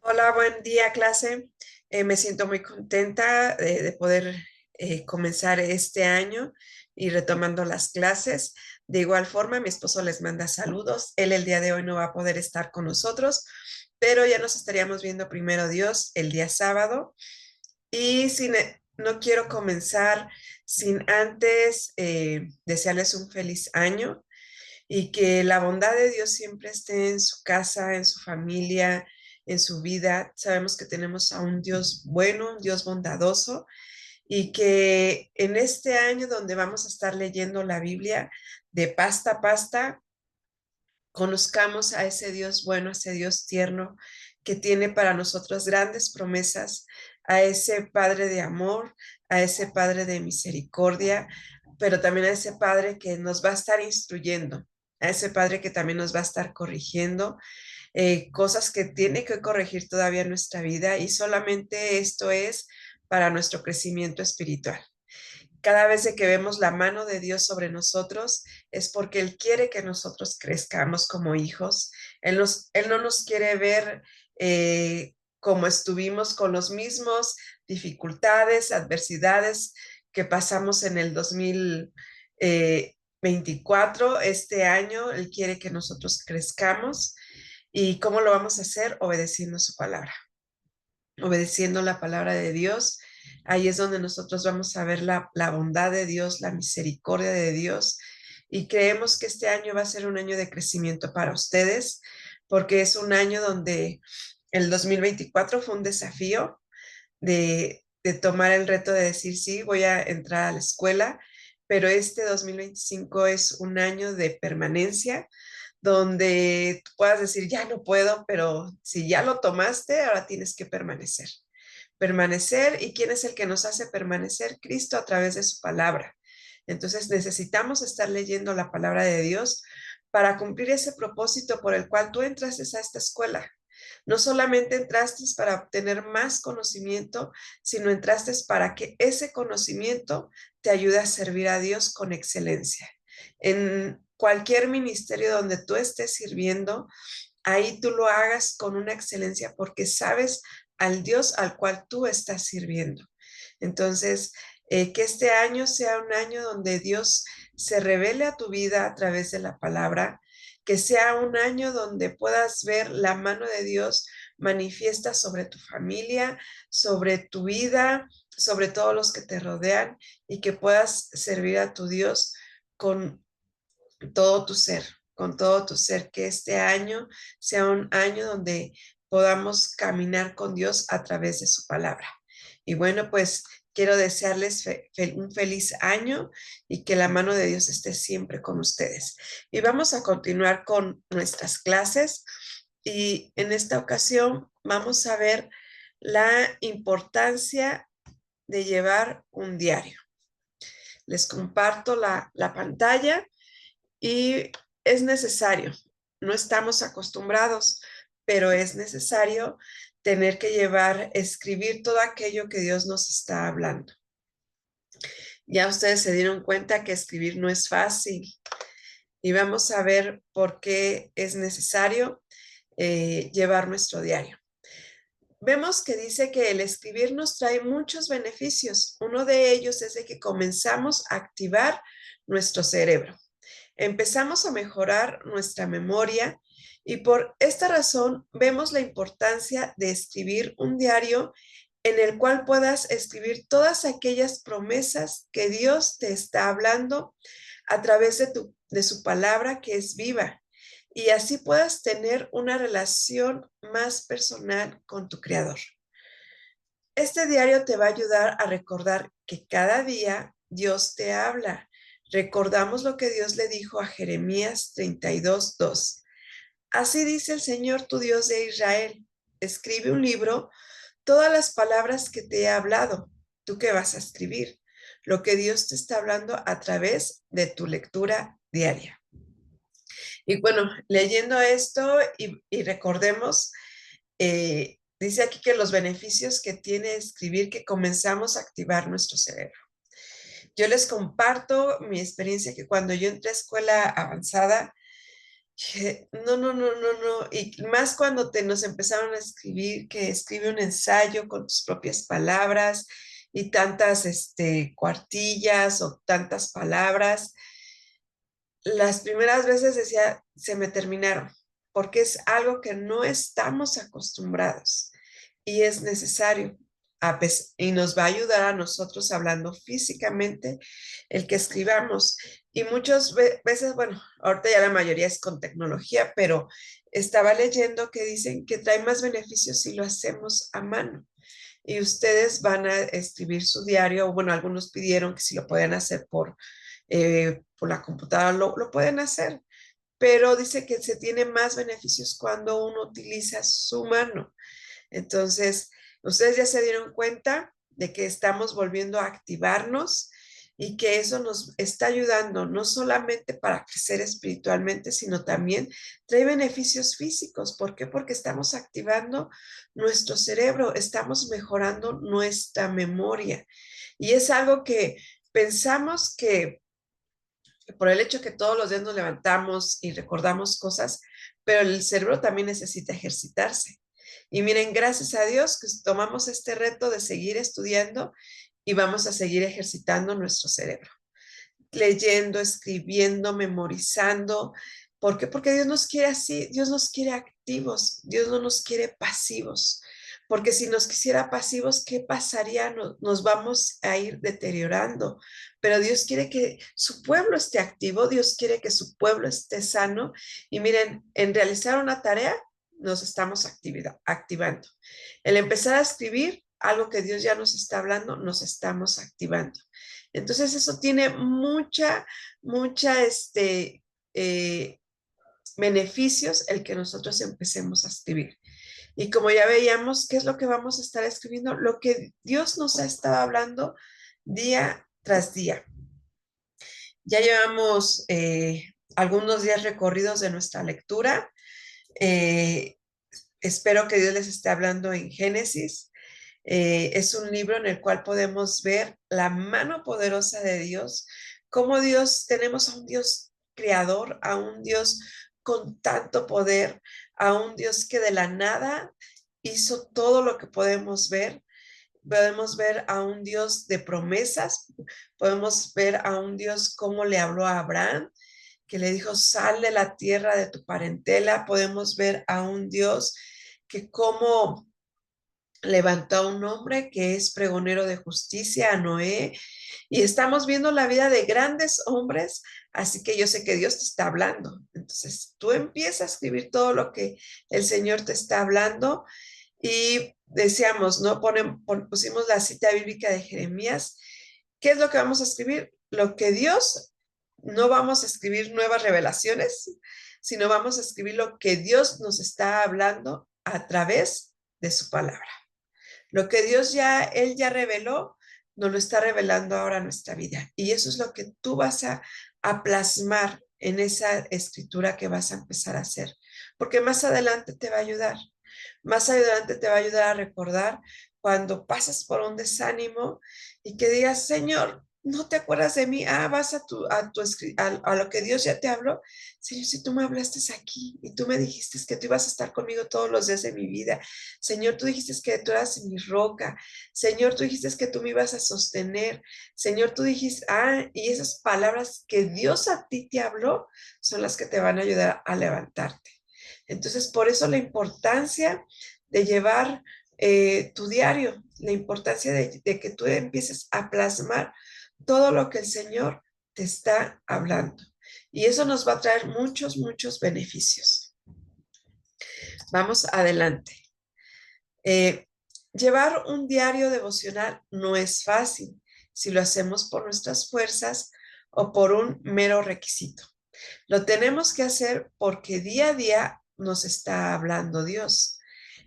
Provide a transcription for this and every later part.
Hola, buen día, clase. Me siento muy contenta de poder comenzar este año y retomando las clases. De igual forma, mi esposo les manda saludos. Él el día de hoy no va a poder estar con nosotros, pero ya nos estaríamos viendo primero Dios el día sábado. Y no quiero comenzar sin antes desearles un feliz año y que la bondad de Dios siempre esté en su casa, en su familia, en su vida. Sabemos que tenemos a un Dios bueno, un Dios bondadoso, y que en este año donde vamos a estar leyendo la Biblia de pasta a pasta, conozcamos a ese Dios bueno, a ese Dios tierno que tiene para nosotros grandes promesas, a ese Padre de amor, a ese Padre de misericordia, pero también a ese Padre que nos va a estar instruyendo, a ese Padre que también nos va a estar corrigiendo cosas que tiene que corregir todavía en nuestra vida, y solamente esto es para nuestro crecimiento espiritual. Cada vez de que vemos la mano de Dios sobre nosotros es porque Él quiere que nosotros crezcamos como hijos. Él no nos quiere ver como estuvimos con los mismos dificultades, adversidades que pasamos en el 2024. Este año Él quiere que nosotros crezcamos. ¿Y cómo lo vamos a hacer? Obedeciendo su palabra, obedeciendo la palabra de Dios. Ahí es donde nosotros vamos a ver la bondad de Dios, la misericordia de Dios. Y creemos que este año va a ser un año de crecimiento para ustedes, porque es un año donde el 2024 fue un desafío de tomar el reto de decir, sí, voy a entrar a la escuela, pero este 2025 es un año de permanencia, donde tú puedas decir, ya no puedo, pero si ya lo tomaste, ahora tienes que permanecer. Permanecer, ¿y quién es el que nos hace permanecer? Cristo a través de su palabra. Entonces necesitamos estar leyendo la palabra de Dios para cumplir ese propósito por el cual tú entraste a esta escuela. No solamente entraste para obtener más conocimiento, sino entraste para que ese conocimiento te ayude a servir a Dios con excelencia. En cualquier ministerio donde tú estés sirviendo, ahí tú lo hagas con una excelencia porque sabes al Dios al cual tú estás sirviendo. Entonces, que este año sea un año donde Dios se revele a tu vida a través de la palabra, que sea un año donde puedas ver la mano de Dios manifiesta sobre tu familia, sobre tu vida, sobre todos los que te rodean, y que puedas servir a tu Dios con todo tu ser, con todo tu ser, que este año sea un año donde podamos caminar con Dios a través de su palabra. Y bueno, pues quiero desearles un feliz año y que la mano de Dios esté siempre con ustedes. Y vamos a continuar con nuestras clases, y en esta ocasión vamos a ver la importancia de llevar un diario. Les comparto la pantalla. Y es necesario, no estamos acostumbrados, pero es necesario tener que escribir todo aquello que Dios nos está hablando. Ya ustedes se dieron cuenta que escribir no es fácil, y vamos a ver por qué es necesario llevar nuestro diario. Vemos que dice que el escribir nos trae muchos beneficios. Uno de ellos es de que comenzamos a activar nuestro cerebro. Empezamos a mejorar nuestra memoria, y por esta razón vemos la importancia de escribir un diario en el cual puedas escribir todas aquellas promesas que Dios te está hablando a través de su palabra, que es viva, y así puedas tener una relación más personal con tu Creador. Este diario te va a ayudar a recordar que cada día Dios te habla. Recordamos lo que Dios le dijo a Jeremías 32:2. Así dice el Señor, tu Dios de Israel: escribe un libro, todas las palabras que te he hablado. ¿Tú qué vas a escribir? Lo que Dios te está hablando a través de tu lectura diaria. Y bueno, leyendo esto y recordemos, dice aquí que los beneficios que tiene escribir, que comenzamos a activar nuestro cerebro. Yo les comparto mi experiencia, que cuando yo entré a escuela avanzada, No, no, no, no, no. Y más cuando nos empezaron a escribir, que escribe un ensayo con tus propias palabras y tantas cuartillas o tantas palabras. Las primeras veces decía, se me terminaron, porque es algo que no estamos acostumbrados y es necesario. Y nos va a ayudar a nosotros hablando físicamente el que escribamos. Y muchas veces, bueno, ahorita ya la mayoría es con tecnología, pero estaba leyendo que dicen que trae más beneficios si lo hacemos a mano. Y ustedes van a escribir su diario, bueno, algunos pidieron que si lo pueden hacer por la computadora, lo pueden hacer, pero dice que se tiene más beneficios cuando uno utiliza su mano. Entonces, ustedes ya se dieron cuenta de que estamos volviendo a activarnos y que eso nos está ayudando no solamente para crecer espiritualmente, sino también trae beneficios físicos. ¿Por qué? Porque estamos activando nuestro cerebro, estamos mejorando nuestra memoria. Y es algo que pensamos que por el hecho que todos los días nos levantamos y recordamos cosas, pero el cerebro también necesita ejercitarse. Y miren, gracias a Dios que tomamos este reto de seguir estudiando y vamos a seguir ejercitando nuestro cerebro, leyendo, escribiendo, memorizando. ¿Por qué? Porque Dios nos quiere así, Dios nos quiere activos, Dios no nos quiere pasivos. Porque si nos quisiera pasivos, ¿qué pasaría? Nos vamos a ir deteriorando. Pero Dios quiere que su pueblo esté activo, Dios quiere que su pueblo esté sano. Y miren, en realizar una tarea nos estamos activando. El empezar a escribir algo que Dios ya nos está hablando, nos estamos activando. Entonces eso tiene mucha, eh, beneficios el que nosotros empecemos a escribir. Y como ya veíamos, ¿qué es lo que vamos a estar escribiendo? Lo que Dios nos ha estado hablando día tras día. Ya llevamos algunos días recorridos de nuestra lectura. Eh, Espero que Dios les esté hablando en Génesis. Es un libro en el cual podemos ver la mano poderosa de Dios, cómo Dios, tenemos a un Dios creador, a un Dios con tanto poder, a un Dios que de la nada hizo todo lo que podemos ver. Podemos ver a un Dios de promesas, podemos ver a un Dios cómo le habló a Abraham, que le dijo, sal de la tierra de tu parentela. Podemos ver a un Dios que como levantó a un hombre que es pregonero de justicia, a Noé, y estamos viendo la vida de grandes hombres, así que yo sé que Dios te está hablando. Entonces, tú empiezas a escribir todo lo que el Señor te está hablando y decíamos, ¿no? Pusimos la cita bíblica de Jeremías. ¿Qué es lo que vamos a escribir? Lo que Dios, no vamos a escribir nuevas revelaciones, sino vamos a escribir lo que Dios nos está hablando a través de su palabra. Lo que Él ya reveló, nos lo está revelando ahora a nuestra vida. Y eso es lo que tú vas a plasmar en esa escritura que vas a empezar a hacer, porque más adelante te va a ayudar. Más adelante te va a ayudar a recordar cuando pasas por un desánimo y que digas, Señor, no te acuerdas de mí. Vas a lo que Dios ya te habló. Señor, si tú me hablaste aquí y tú me dijiste que tú ibas a estar conmigo todos los días de mi vida. Señor, tú dijiste que tú eras mi roca. Señor, tú dijiste que tú me ibas a sostener. Señor, tú dijiste, y esas palabras que Dios a ti te habló son las que te van a ayudar a levantarte. Entonces, por eso la importancia de llevar tu diario, la importancia de que tú empieces a plasmar todo lo que el Señor te está hablando. Y eso nos va a traer muchos beneficios. Vamos adelante. Eh, Llevar un diario devocional no es fácil si lo hacemos por nuestras fuerzas o por un mero requisito. Lo tenemos que hacer porque día a día nos está hablando Dios.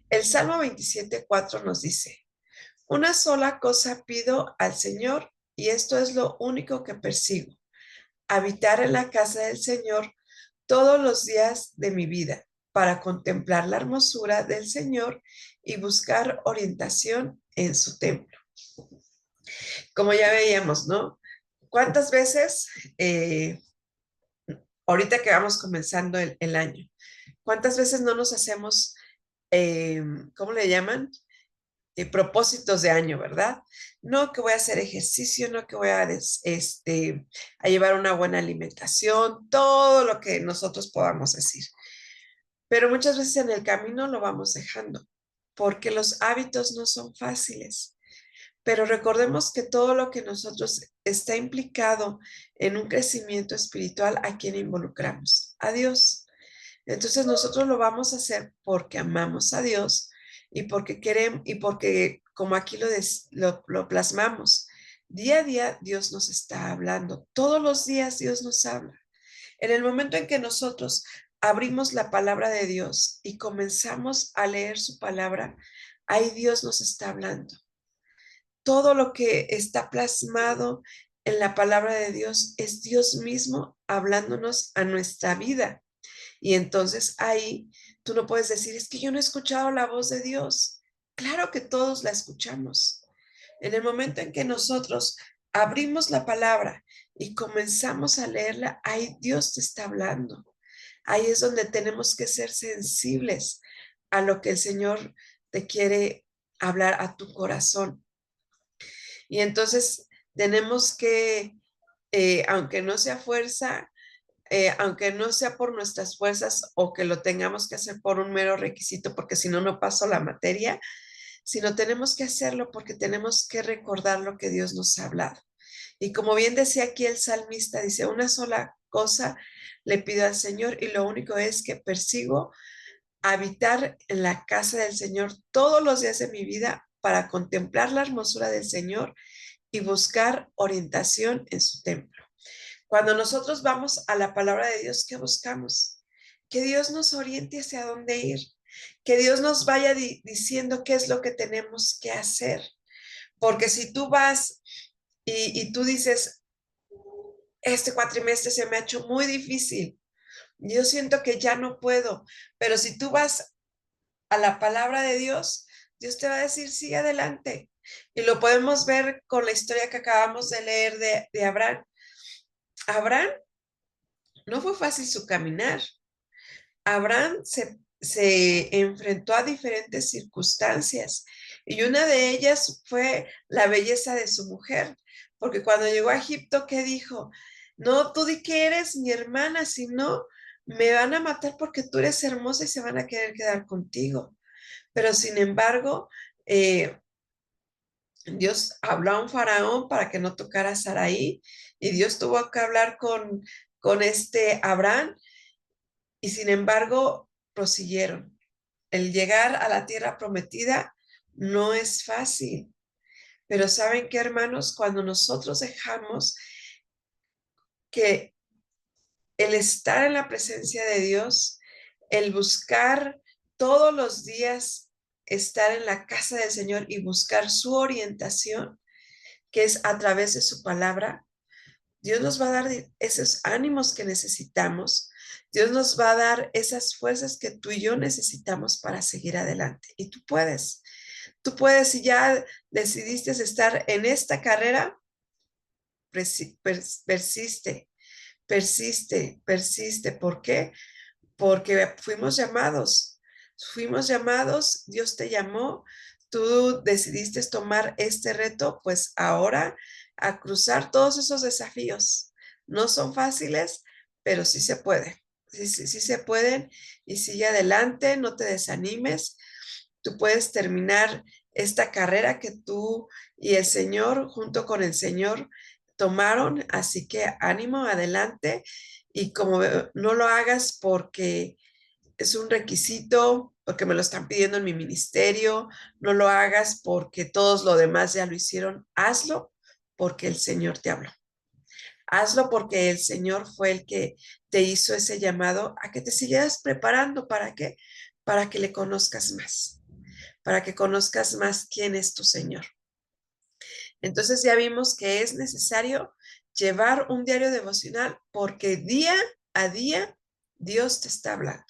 El Salmo 27:4 nos dice, una sola cosa pido al Señor y esto es lo único que persigo, habitar en la casa del Señor todos los días de mi vida para contemplar la hermosura del Señor y buscar orientación en su templo. Como ya veíamos, ¿no? ¿Cuántas veces ahorita que vamos comenzando el año. ¿Cuántas veces no nos hacemos, ¿cómo le llaman? Propósitos de año, ¿verdad? No que voy a hacer ejercicio, no que voy a llevar una buena alimentación, todo lo que nosotros podamos decir. Pero muchas veces en el camino lo vamos dejando, porque los hábitos no son fáciles. Pero recordemos que todo lo que nosotros está implicado en un crecimiento espiritual, ¿a quién involucramos? A Dios. Entonces nosotros lo vamos a hacer porque amamos a Dios y porque queremos y porque como aquí lo plasmamos, día a día Dios nos está hablando, todos los días Dios nos habla. En el momento en que nosotros abrimos la palabra de Dios y comenzamos a leer su palabra, ahí Dios nos está hablando. Todo lo que está plasmado en la palabra de Dios es Dios mismo hablándonos a nuestra vida. Y entonces ahí tú no puedes decir, es que yo no he escuchado la voz de Dios. Claro que todos la escuchamos. En el momento en que nosotros abrimos la palabra y comenzamos a leerla, ahí Dios te está hablando. Ahí es donde tenemos que ser sensibles a lo que el Señor te quiere hablar a tu corazón. Y entonces tenemos que, aunque no sea fuerza, aunque no sea por nuestras fuerzas o que lo tengamos que hacer por un mero requisito, porque si no, no paso la materia, sino tenemos que hacerlo porque tenemos que recordar lo que Dios nos ha hablado. Y como bien decía aquí el salmista, dice, una sola cosa le pido al Señor y lo único es que persigo habitar en la casa del Señor todos los días de mi vida para contemplar la hermosura del Señor y buscar orientación en su templo. Cuando nosotros vamos a la palabra de Dios, ¿qué buscamos? Que Dios nos oriente hacia dónde ir, que Dios nos vaya diciendo qué es lo que tenemos que hacer. Porque si tú vas y tú dices, este cuatrimestre se me ha hecho muy difícil, yo siento que ya no puedo, pero si tú vas a la palabra de Dios, Dios te va a decir, sigue adelante. Y lo podemos ver con la historia que acabamos de leer de Abraham. Abraham no fue fácil su caminar. Abraham se enfrentó a diferentes circunstancias y una de ellas fue la belleza de su mujer, porque cuando llegó a Egipto, ¿qué dijo? No, tú di que eres mi hermana, si no, me van a matar porque tú eres hermosa y se van a querer quedar contigo. Pero sin embargo, eh, Dios habló a un faraón para que no tocara a Saraí y Dios tuvo que hablar con este Abraham y sin embargo prosiguieron. El llegar a la tierra prometida no es fácil, pero ¿saben qué, hermanos? Cuando nosotros dejamos que el estar en la presencia de Dios, el buscar todos los días estar en la casa del Señor y buscar su orientación, que es a través de su palabra, Dios nos va a dar esos ánimos que necesitamos. Dios nos va a dar esas fuerzas que tú y yo necesitamos para seguir adelante. Y tú puedes, si ya decidiste estar en esta carrera, persiste, persiste, persiste. ¿Por qué? Porque fuimos llamados, Dios te llamó, tú decidiste tomar este reto, pues ahora a cruzar todos esos desafíos. No son fáciles, pero sí se puede. Sí se pueden y sigue adelante, no te desanimes. Tú puedes terminar esta carrera que tú y el Señor, junto con el Señor, tomaron. Así que ánimo, adelante. Y como no lo hagas porque es un requisito, porque me lo están pidiendo en mi ministerio, no lo hagas porque todos los demás ya lo hicieron, hazlo porque el Señor te habló. Hazlo porque el Señor fue el que te hizo ese llamado a que te siguieras preparando. ¿Para qué? Para que le conozcas más, para que conozcas más quién es tu Señor. Entonces ya vimos que es necesario llevar un diario devocional porque día a día Dios te está hablando.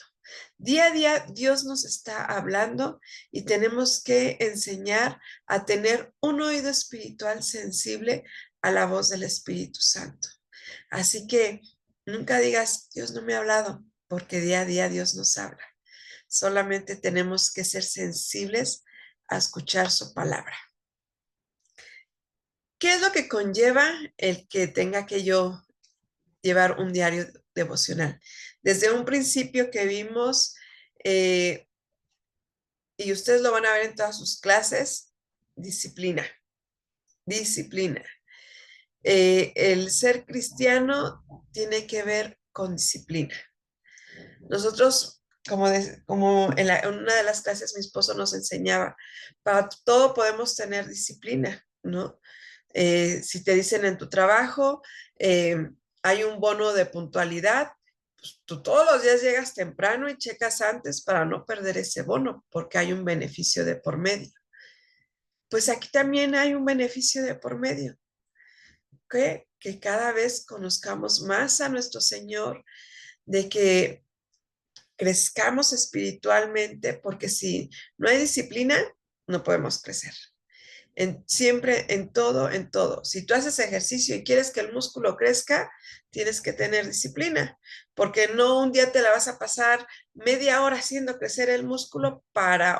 Día a día Dios nos está hablando y tenemos que enseñar a tener un oído espiritual sensible a la voz del Espíritu Santo. Así que Nunca digas, Dios no me ha hablado, porque día a día Dios nos habla. Solamente tenemos que ser sensibles a escuchar su palabra. ¿Qué es lo que conlleva el que tenga que yo llevar un diario devocional? Desde un principio que vimos, y ustedes lo van a ver en todas sus clases, disciplina, disciplina. El ser cristiano tiene que ver con disciplina. Nosotros, como en una de las clases mi esposo nos enseñaba, para todo podemos tener disciplina, ¿no? Si te dicen en tu trabajo, eh, hay un bono de puntualidad, pues tú todos los días llegas temprano y checas antes para no perder ese bono, porque hay un beneficio de por medio. Pues aquí también hay un beneficio de por medio, que cada vez conozcamos más a nuestro Señor, de que crezcamos espiritualmente, porque si no hay disciplina, no podemos crecer. Siempre, en todo, en todo. Si tú haces ejercicio y quieres que el músculo crezca, tienes que tener disciplina, porque no un día te la vas a pasar media hora haciendo crecer el músculo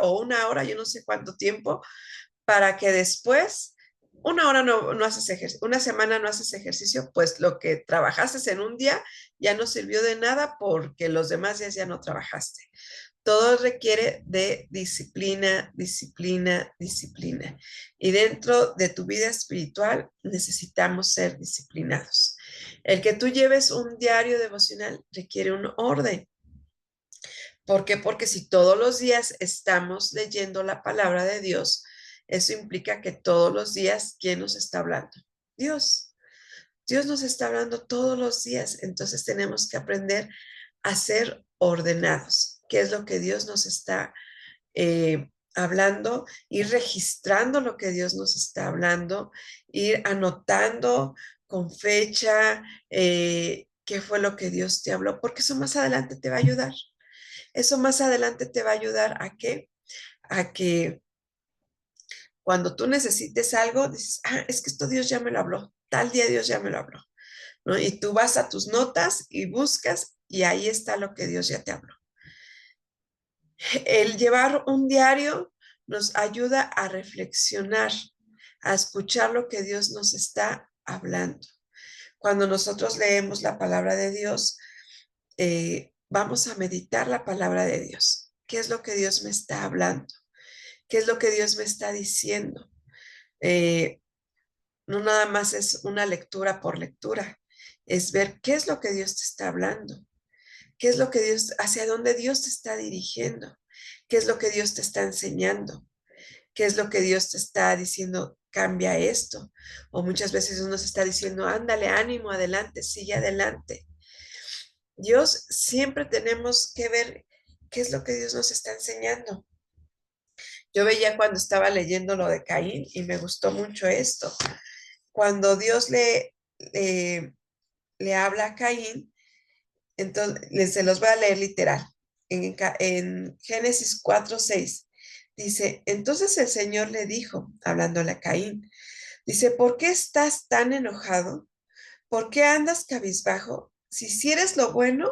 o una hora, yo no sé cuánto tiempo, para que después, una hora no haces ejercicio, una semana no haces ejercicio, pues lo que trabajaste en un día ya no sirvió de nada porque los demás días ya no trabajaste. Todo requiere de disciplina, disciplina, disciplina. Y dentro de tu vida espiritual necesitamos ser disciplinados. El que tú lleves un diario devocional requiere un orden. ¿Por qué? Porque si todos los días estamos leyendo la palabra de Dios, eso implica que todos los días, ¿quién nos está hablando? Dios. Dios nos está hablando todos los días, entonces tenemos que aprender a ser ordenados. ¿Qué es lo que Dios nos está hablando? Ir registrando lo que Dios nos está hablando, ir anotando con fecha qué fue lo que Dios te habló, porque eso más adelante te va a ayudar. Eso más adelante te va a ayudar a qué? A que cuando tú necesites algo, dices, es que esto Dios ya me lo habló, tal día Dios ya me lo habló, ¿no? Y tú vas a tus notas y buscas y ahí está lo que Dios ya te habló. El llevar un diario nos ayuda a reflexionar, a escuchar lo que Dios nos está hablando. Cuando nosotros leemos la palabra de Dios, vamos a meditar la palabra de Dios. ¿Qué es lo que Dios me está hablando? ¿Qué es lo que Dios me está diciendo? Eh, no nada más es una lectura por lectura, es ver qué es lo que Dios te está hablando, qué es lo que Dios, hacia dónde Dios te está dirigiendo, qué es lo que Dios te está enseñando, qué es lo que Dios te está diciendo, cambia esto. O muchas veces uno se está diciendo, ándale, ánimo, adelante, sigue adelante. Dios, siempre tenemos que ver qué es lo que Dios nos está enseñando. Yo veía cuando estaba leyendo lo de Caín y me gustó mucho esto. Cuando Dios le habla a Caín, entonces se los voy a leer literal. En Génesis 4:6 dice, entonces el Señor le dijo, hablándole a Caín, dice, ¿por qué estás tan enojado? ¿Por qué andas cabizbajo? Si hicieres lo bueno,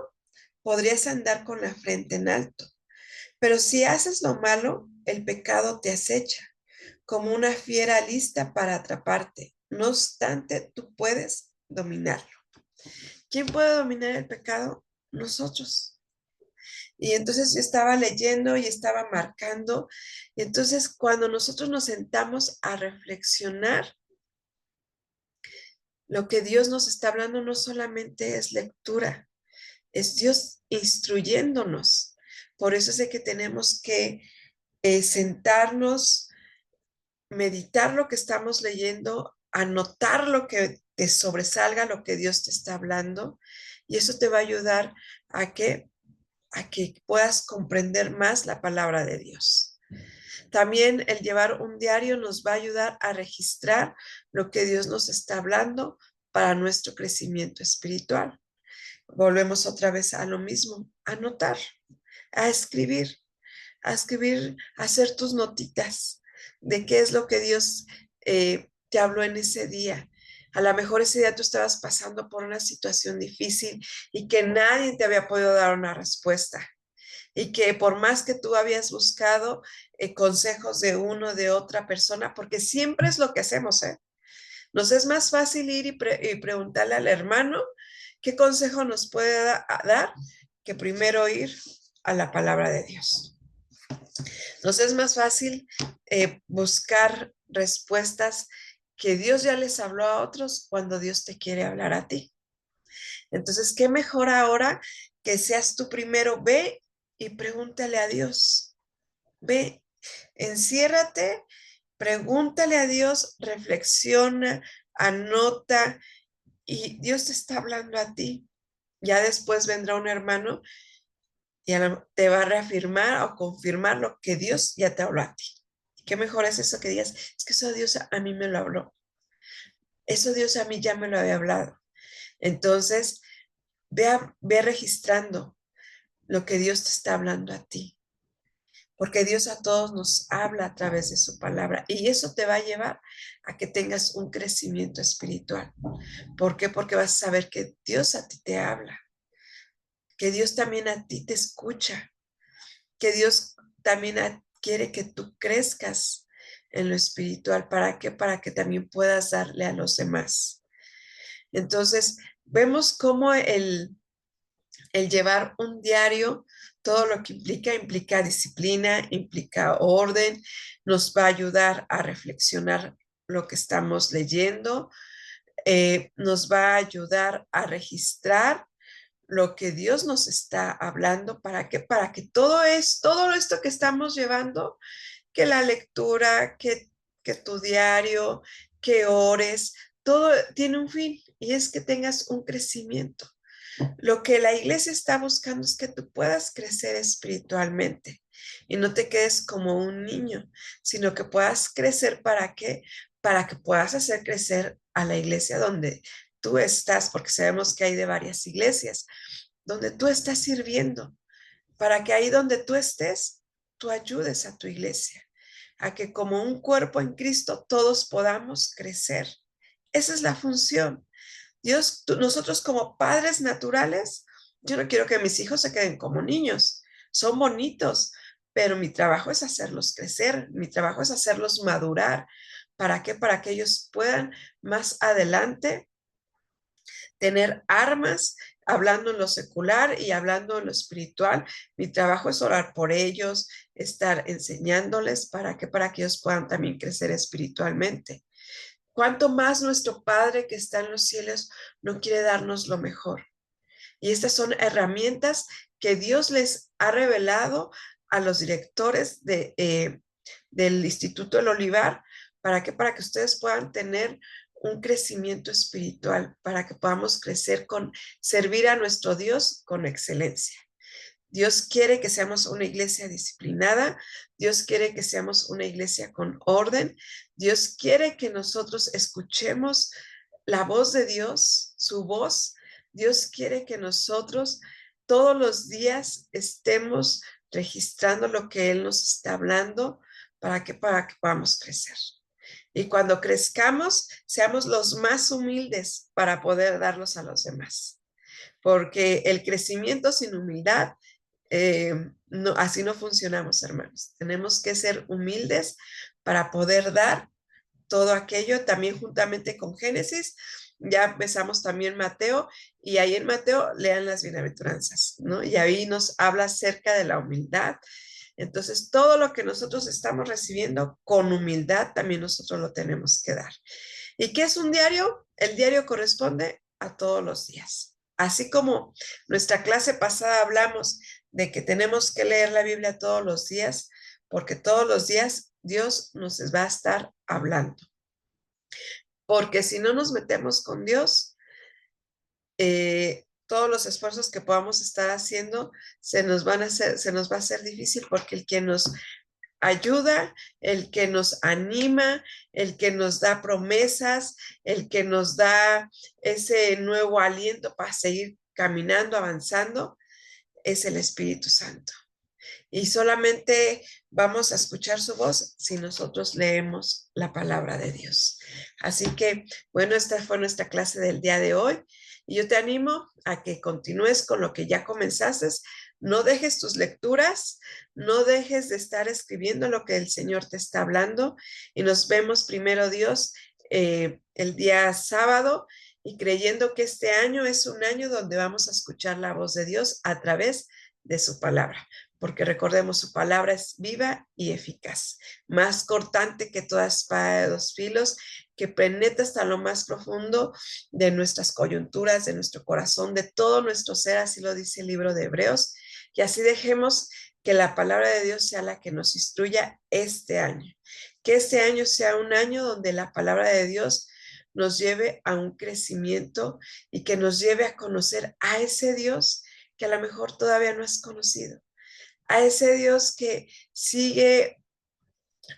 podrías andar con la frente en alto. Pero si haces lo malo, el pecado te acecha, como una fiera lista para atraparte. No obstante, tú puedes dominarlo. ¿Quién puede dominar el pecado? Nosotros. Y entonces yo estaba leyendo y estaba marcando. Y entonces cuando nosotros nos sentamos a reflexionar, lo que Dios nos está hablando no solamente es lectura, es Dios instruyéndonos. Por eso es de que tenemos que sentarnos, meditar lo que estamos leyendo, anotar lo que te sobresalga, lo que Dios te está hablando, y eso te va a ayudar a que puedas comprender más la palabra de Dios. También el llevar un diario nos va a ayudar a registrar lo que Dios nos está hablando para nuestro crecimiento espiritual. Volvemos otra vez a lo mismo, a anotar, a escribir, a hacer tus notitas de qué es lo que Dios te habló en ese día. A lo mejor ese día tú estabas pasando por una situación difícil y que nadie te había podido dar una respuesta. Y que por más que tú habías buscado consejos de uno, de otra persona, porque siempre es lo que hacemos, ¿eh? Nos es más fácil ir y preguntarle al hermano qué consejo nos puede dar que primero ir a la palabra de Dios. Nos es más fácil buscar respuestas que Dios ya les habló a otros cuando Dios te quiere hablar a ti. Entonces, ¿qué mejor ahora que seas tú primero? Ve y pregúntale a Dios. Ve, enciérrate, pregúntale a Dios, reflexiona, anota y Dios te está hablando a ti. Ya después vendrá un hermano y te va a reafirmar o confirmar lo que Dios ya te habló a ti. ¿Y qué mejor es eso que digas? Es que eso Dios a mí me lo habló. Eso Dios a mí ya me lo había hablado. Entonces, ve registrando lo que Dios te está hablando a ti, porque Dios a todos nos habla a través de su palabra y eso te va a llevar a que tengas un crecimiento espiritual. ¿Por qué? Porque vas a saber que Dios a ti te habla, que Dios también a ti te escucha, que Dios también quiere que tú crezcas en lo espiritual. ¿Para qué? Para que también puedas darle a los demás. Entonces, vemos cómo el llevar un diario, todo lo que implica disciplina, implica orden, nos va a ayudar a reflexionar lo que estamos leyendo, nos va a ayudar a registrar lo que Dios nos está hablando. ¿Para qué? Para que todo esto que estamos llevando, que la lectura, que tu diario, que ores, todo tiene un fin y es que tengas un crecimiento. Lo que la iglesia está buscando es que tú puedas crecer espiritualmente y no te quedes como un niño, sino que puedas crecer. ¿Para qué? Para que puedas hacer crecer a la iglesia donde tú estás, porque sabemos que hay de varias iglesias, donde tú estás sirviendo, para que ahí donde tú estés, tú ayudes a tu iglesia, a que como un cuerpo en Cristo todos podamos crecer. Esa es la función. Dios, nosotros como padres naturales, yo no quiero que mis hijos se queden como niños, son bonitos, pero mi trabajo es hacerlos crecer, mi trabajo es hacerlos madurar. ¿Para qué? Para que ellos puedan más adelante tener armas, hablando en lo secular y hablando en lo espiritual. Mi trabajo es orar por ellos, estar enseñándoles para que ellos puedan también crecer espiritualmente. Cuánto más nuestro Padre que está en los cielos no quiere darnos lo mejor. Y estas son herramientas que Dios les ha revelado a los directores del Instituto del Olivar. ¿Para qué? Para que ustedes puedan tener un crecimiento espiritual, para que podamos crecer servir a nuestro Dios con excelencia. Dios quiere que seamos una iglesia disciplinada, Dios quiere que seamos una iglesia con orden, Dios quiere que nosotros escuchemos la voz de Dios, su voz. Dios quiere que nosotros todos los días estemos registrando lo que Él nos está hablando para que podamos crecer. Y cuando crezcamos, seamos los más humildes para poder darlos a los demás. Porque el crecimiento sin humildad no, así no funcionamos, hermanos. Tenemos que ser humildes para poder dar todo aquello, también juntamente con Génesis. Ya empezamos también Mateo, y ahí en Mateo lean las bienaventuranzas, ¿no? Y ahí nos habla acerca de la humildad. Entonces, todo lo que nosotros estamos recibiendo con humildad, también nosotros lo tenemos que dar. ¿Y qué es un diario? El diario corresponde a todos los días. Así como nuestra clase pasada hablamos de que tenemos que leer la Biblia todos los días, porque todos los días Dios nos va a estar hablando. Porque si no nos metemos con Dios, todos los esfuerzos que podamos estar haciendo se nos va a hacer difícil, porque el que nos ayuda, el que nos anima, el que nos da promesas, el que nos da ese nuevo aliento para seguir caminando, avanzando, es el Espíritu Santo. y solamente vamos a escuchar su voz si nosotros leemos la palabra de Dios. Así que, bueno, esta fue nuestra clase del día de hoy y yo te animo a que continúes con lo que ya comenzaste. No dejes tus lecturas, no dejes de estar escribiendo lo que el Señor te está hablando y nos vemos primero Dios el día sábado y creyendo que este año es un año donde vamos a escuchar la voz de Dios a través de su palabra, porque recordemos, su palabra es viva y eficaz, más cortante que toda espada de dos filos, que penetra hasta lo más profundo de nuestras coyunturas, de nuestro corazón, de todo nuestro ser, así lo dice el libro de Hebreos, y así dejemos que la palabra de Dios sea la que nos instruya este año, que este año sea un año donde la palabra de Dios nos lleve a un crecimiento y que nos lleve a conocer a ese Dios que a lo mejor todavía no has conocido, a ese Dios que sigue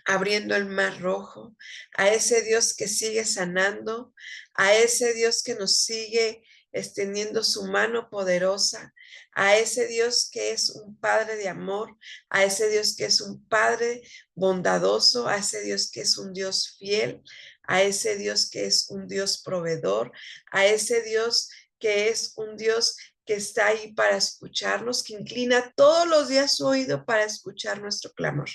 abriendo el mar rojo, a ese Dios que sigue sanando, a ese Dios que nos sigue extendiendo su mano poderosa, a ese Dios que es un Padre de amor, a ese Dios que es un Padre bondadoso, a ese Dios que es un Dios fiel, a ese Dios que es un Dios proveedor, a ese Dios que es un Dios que está ahí para escucharnos, que inclina todos los días su oído para escuchar nuestro clamor,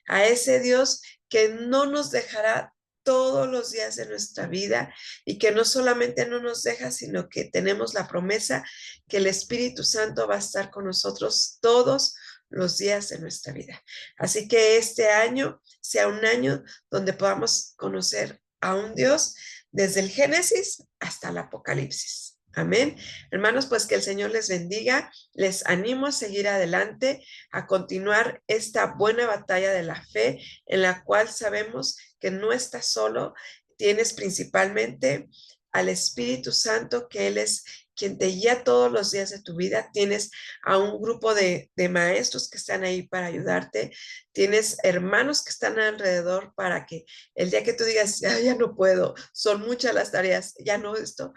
a ese Dios que no nos dejará todos los días de nuestra vida y que no solamente no nos deja, sino que tenemos la promesa que el Espíritu Santo va a estar con nosotros todos los días de nuestra vida. Así que este año sea un año donde podamos conocer a un Dios desde el Génesis hasta el Apocalipsis. Amén. Hermanos, pues que el Señor les bendiga. Les animo a seguir adelante, a continuar esta buena batalla de la fe en la cual sabemos que no estás solo. Tienes principalmente al Espíritu Santo, que Él es quien te guía todos los días de tu vida. Tienes a un grupo de maestros que están ahí para ayudarte. Tienes hermanos que están alrededor para que el día que tú digas, ya no puedo, son muchas las tareas, ya no esto,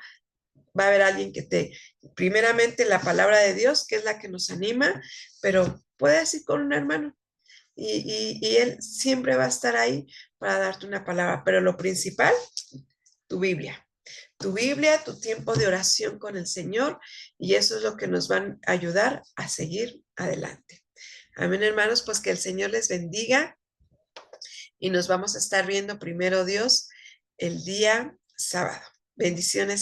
va a haber alguien que primeramente la palabra de Dios, que es la que nos anima, pero puedes ir con un hermano y él siempre va a estar ahí para darte una palabra, pero lo principal, tu Biblia. Tu Biblia, tu tiempo de oración con el Señor, y eso es lo que nos va a ayudar a seguir adelante. Amén, hermanos, pues que el Señor les bendiga y nos vamos a estar viendo primero Dios el día sábado. Bendiciones, hermanos.